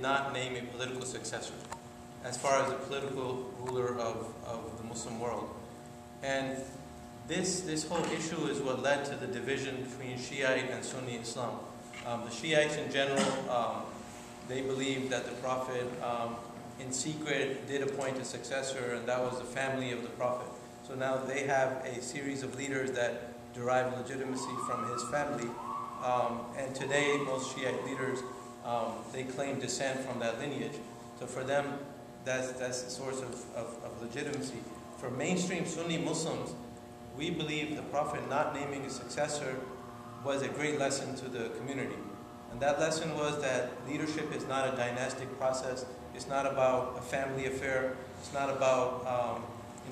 not name a political successor as far as the political ruler of the Muslim world. And this whole issue is what led to the division between Shiite and Sunni Islam. The Shiites in general, they believe that the Prophet in secret did appoint a successor, and that was the family of the Prophet. So now they have a series of leaders that derive legitimacy from his family. And today, most Shiite leaders, they claim descent from that lineage. So for them, that's the source of legitimacy. For mainstream Sunni Muslims, we believe the Prophet not naming a successor was a great lesson to the community. And that lesson was that leadership is not a dynastic process. It's not about a family affair. It's not about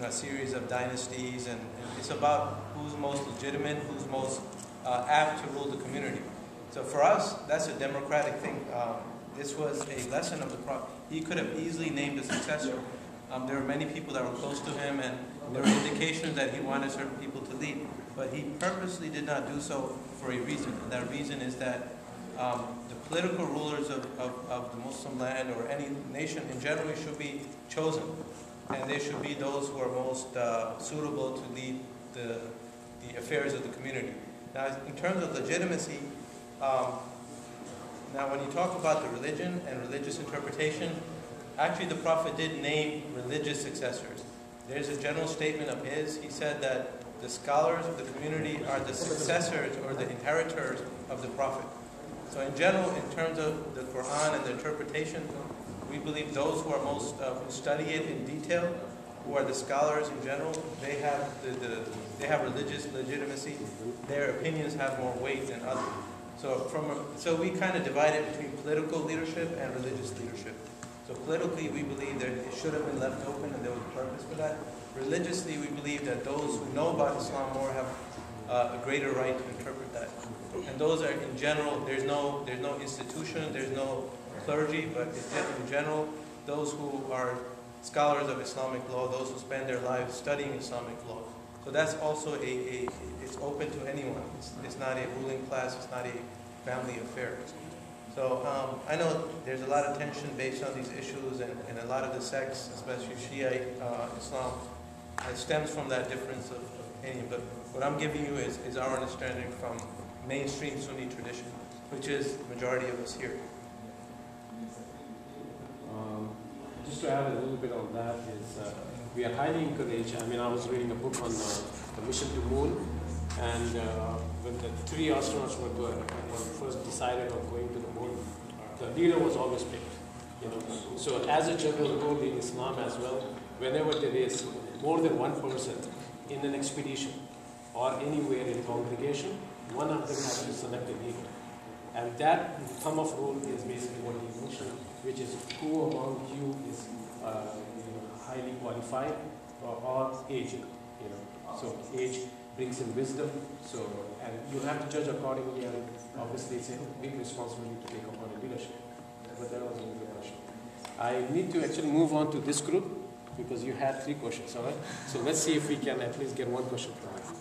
a series of dynasties. And it's about who's most legitimate, who's most apt to rule the community. So for us, that's a democratic thing. This was a lesson of the Prophet. He could have easily named a successor. There were many people that were close to him, and there were indications that he wanted certain people to lead. But he purposely did not do so for a reason. And that reason is that the political rulers of the Muslim land or any nation in general should be chosen. And they should be those who are most suitable to lead the affairs of the community. Now, in terms of legitimacy, now when you talk about the religion and religious interpretation, actually the Prophet did name religious successors. There's a general statement of his. He said that the scholars of the community are the successors or the inheritors of the Prophet. So in general, in terms of the Quran and the interpretation, we believe those who are most who study it in detail, who are the scholars in general, they have they have religious legitimacy. Their opinions have more weight than others. So we kind of divide it between political leadership and religious leadership. So politically, we believe that it should have been left open, and there was a purpose for that. Religiously, we believe that those who know about Islam more have a greater right to interpret that. And those are, in general, there's no institution, there's no clergy, but in general, those who are scholars of Islamic law, those who spend their lives studying Islamic law. So that's also it's open to anyone. It's not a ruling class, it's not a family affair. So I know there's a lot of tension based on these issues, and a lot of the sects, especially Shiite Islam, stems from that difference of opinion. But what I'm giving you is our understanding from mainstream Sunni tradition, which is the majority of us here. Just to add a little bit on that is we are highly encouraged. I mean, I was reading a book on the mission to moon, and when the 3 astronauts were first decided on going to the moon, the leader was always picked. So as a general rule in Islam as well, whenever there is more than one person in an expedition or anywhere in congregation, one of them has to select a leader. And that thumb of rule is basically what he mentioned, which is who among you is highly qualified or aged. So age brings in wisdom. So, and you have to judge accordingly, and obviously it's a big responsibility to take upon a leadership. But that was a good question. I need to actually move on to this group because you had 3 questions, all right? So let's see if we can at least get one question from you.